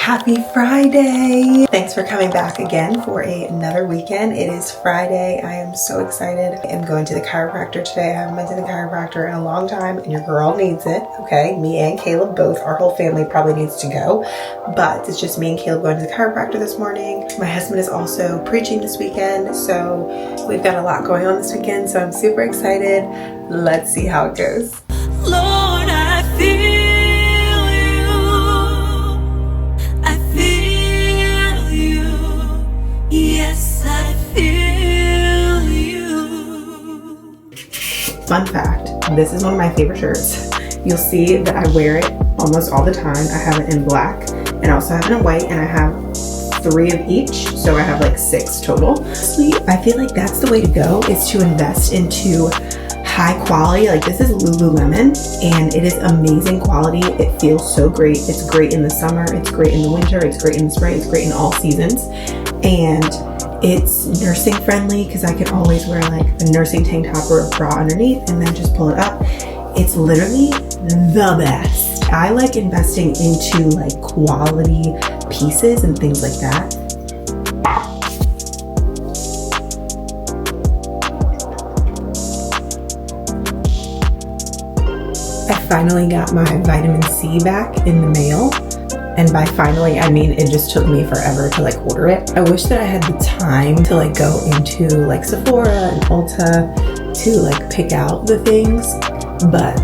Happy Friday! Thanks for coming back again for another weekend. It is Friday. I am so excited. I am going to the chiropractor today. I haven't been to the chiropractor in a long time and your girl needs it, okay? Me and Caleb both. Our whole family probably needs to go, but it's just me and Caleb going to the chiropractor this morning. My husband is also preaching this weekend, so we've got a lot going on this weekend, so I'm super excited. Let's see how it goes. Lord, I feel yes, I feel you. Fun fact, this is one of my favorite shirts. You'll see that I wear it almost all the time. I have it in black and I also have it in white, and I have 3 of each, so I have like 6 total. I feel like that's the way to go, is to invest into high quality. Like, this is Lululemon and it is amazing quality. It feels so great. It's great in the summer, it's great in the winter, it's great in the spring, it's great in all seasons. And it's nursing friendly because I can always wear like a nursing tank top or a bra underneath and then just pull it up. It's literally the best. I like investing into like quality pieces and things like that. I finally got my vitamin C back in the mail. And by finally, I mean it just took me forever to like order it. I wish that I had the time to like go into like Sephora and Ulta to like pick out the things, but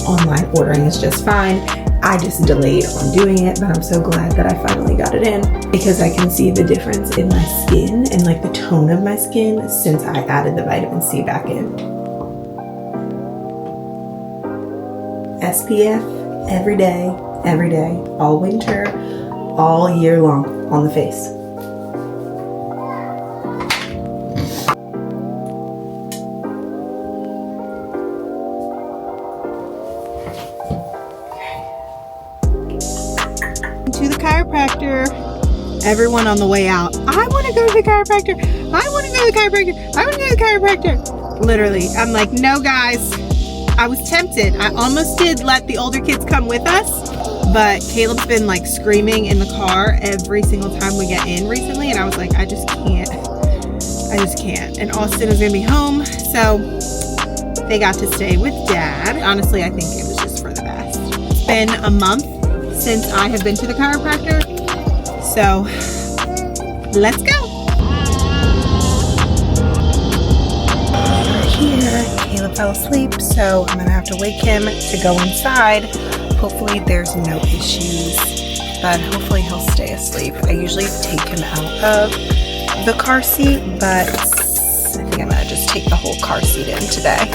online ordering is just fine. I just delayed on doing it, but I'm so glad that I finally got it in because I can see the difference in my skin and like the tone of my skin since I added the vitamin C back in. SPF every day, all winter, all year long on the face. To the chiropractor. Everyone on the way out, I want to go to the chiropractor. I want to go to the chiropractor. I want to go to the chiropractor. Literally, I'm like, no guys. I was tempted. I almost did let the older kids come with us, but Caleb's been like screaming in the car every single time we get in recently, and I was like, I just can't. And Austin is gonna be home, so they got to stay with Dad. Honestly, I think it was just for the best. It's been a month since I have been to the chiropractor, so let's go. Here, Caleb fell asleep, so I'm gonna have to wake him to go inside. Hopefully there's no issues, but hopefully he'll stay asleep. I usually take him out of the car seat, but I think I'm gonna just take the whole car seat in today.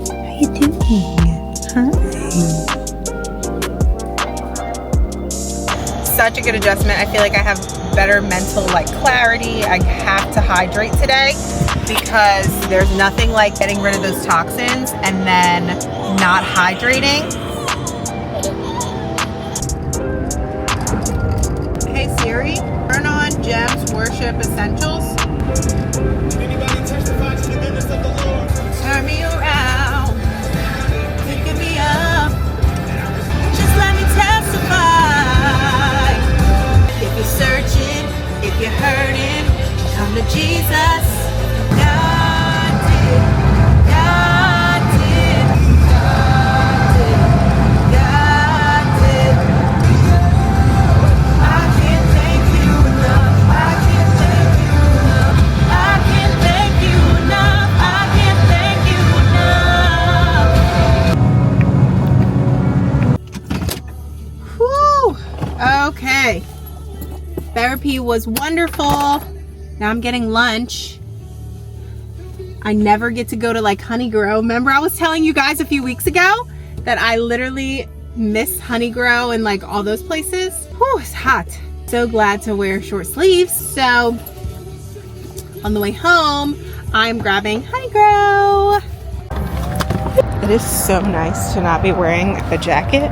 How you doing? Hi. Such a good adjustment. I feel like I have better mental like clarity. I have to hydrate today because there's nothing like getting rid of those toxins and then not hydrating. Hey Siri, turn on Gem's Worship Essentials. Anybody testify to the goodness of the Lord? Turn me around, pick me up, just let me testify. If you're searching, if you're hurting, come to Jesus. God did, God did, God did, God did. I can't thank you enough. I can't thank you enough. I can't thank you enough. I can't thank you enough. Whew. Okay. Therapy was wonderful. Now I'm getting lunch. I never get to go to like Honey Grow. Remember I was telling you guys a few weeks ago that I literally miss Honey Grow and like all those places? Whew, it's hot. So glad to wear short sleeves. So on the way home, I'm grabbing Honey Grow. It is so nice to not be wearing a jacket.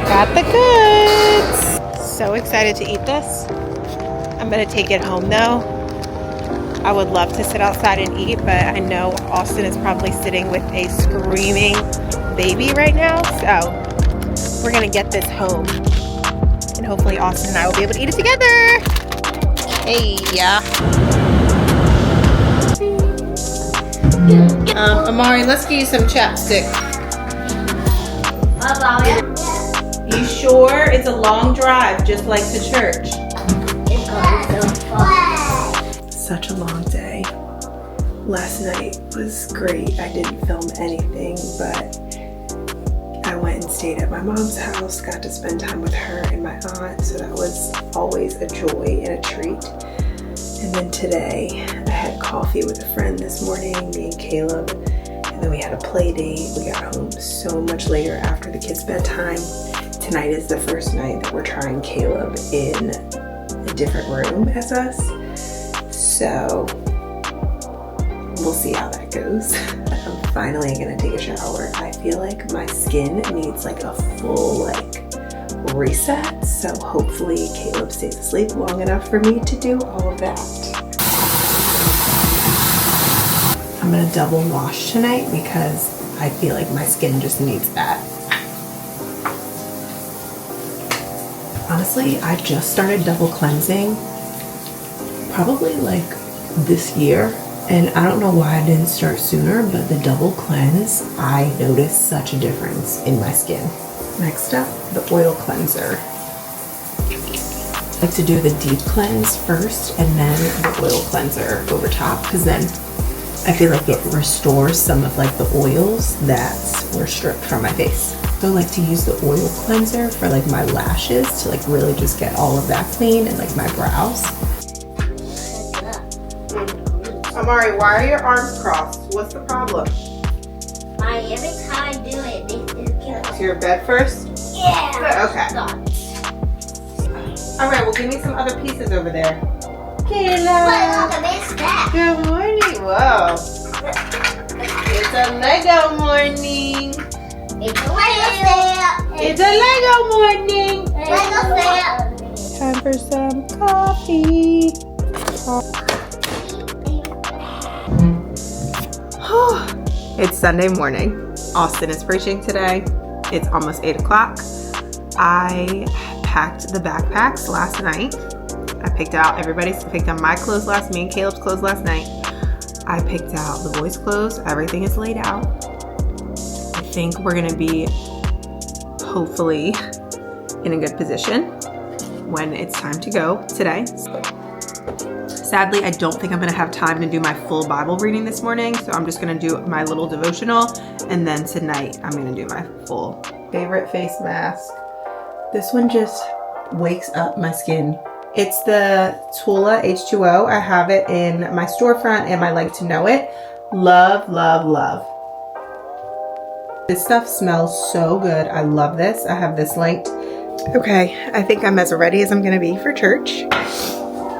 Got the goods. So excited to eat this. I'm gonna take it home though. I would love to sit outside and eat, but I know Austin is probably sitting with a screaming baby right now. So we're gonna get this home and hopefully Austin and I will be able to eat it together. Hey, yeah. Amari, let's get you some chapstick. You sure? It's a long drive, just like to church. It's going so far. Such a long day. Last night was great. I didn't film anything, but I went and stayed at my mom's house, got to spend time with her and my aunt, so that was always a joy and a treat. And then today, I had coffee with a friend this morning, me and Caleb, and then we had a play date. We got home so much later after the kids' bedtime. Tonight is the first night that we're trying Caleb in a different room as us. So we'll see how that goes. I'm finally gonna take a shower. I feel like my skin needs like a full reset. So hopefully Caleb stays asleep long enough for me to do all of that. I'm gonna double wash tonight because I feel like my skin just needs that. Honestly, I just started double cleansing probably like this year, and I don't know why I didn't start sooner, but the double cleanse, I noticed such a difference in my skin. Next up, the oil cleanser. I like to do the deep cleanse first and then the oil cleanser over top, because then I feel like it restores some of like the oils that were stripped from my face. So I like to use the oil cleanser for like my lashes to like really just get all of that clean, and like my brows. Amari, why are your arms crossed? What's the problem? Every time I do it, To your bed first? yeah. Okay. All right, well, give me some other pieces over there. Kayla. Good morning. Whoa. It's a Lego morning. It's a Lego set. It's a Lego morning. Lego set. Time for some coffee. It's Sunday morning. Austin is preaching today. It's almost 8 o'clock. I packed the backpacks last night. I picked out my clothes me and Caleb's clothes last night. I picked out the boys' clothes. Everything is laid out. I think we're gonna be hopefully in a good position when it's time to go today. Sadly, I don't think I'm gonna have time to do my full Bible reading this morning, so I'm just gonna do my little devotional, and then tonight I'm gonna do my full favorite face mask. This one just wakes up my skin. It's the Tula H2O. I have it in my storefront and my Like to Know It. Love, love, love. This stuff smells so good. I love this. I have this linked. Okay, I think I'm as ready as I'm gonna be for church.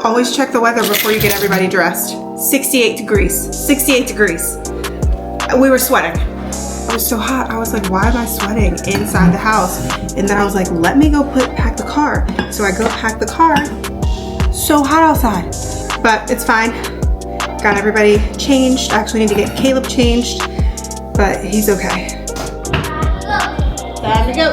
Always check the weather before you get everybody dressed. 68 degrees, 68 degrees. We were sweating. It was so hot. I was like, why am I sweating inside the house? And then I was like, let me go pack the car. So I go pack the car. So hot outside, but it's fine. Got everybody changed. I actually need to get Caleb changed, but he's okay. Time to go.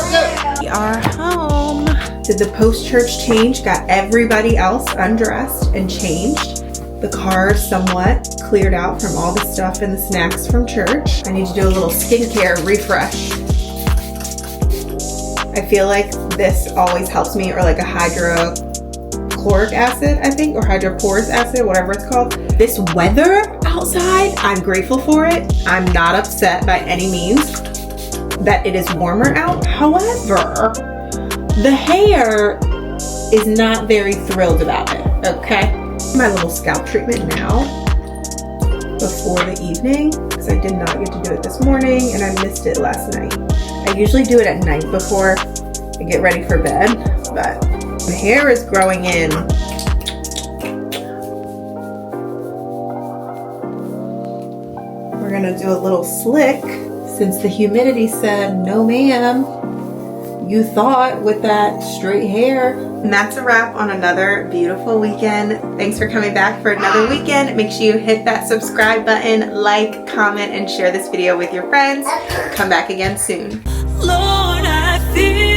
We are home. Did the post-church change, got everybody else undressed and changed. The car somewhat cleared out from all the stuff and the snacks from church. I need to do a little skincare refresh. I feel like this always helps me, or like a hydrochloric acid, I think, or hydroporous acid, whatever it's called. This weather outside, I'm grateful for it. I'm not upset by any means that it is warmer out. However, the hair is not very thrilled about it, okay? My little scalp treatment now before the evening, because I did not get to do it this morning and I missed it last night. I usually do it at night before I get ready for bed, but the hair is growing in. We're gonna do a little slick since the humidity said no ma'am. You thought with that straight hair And that's a wrap on another beautiful weekend. Thanks for coming back for another weekend. Make sure you hit that subscribe button, like, comment, and share this video with your friends. Come back again soon. Lord, I feel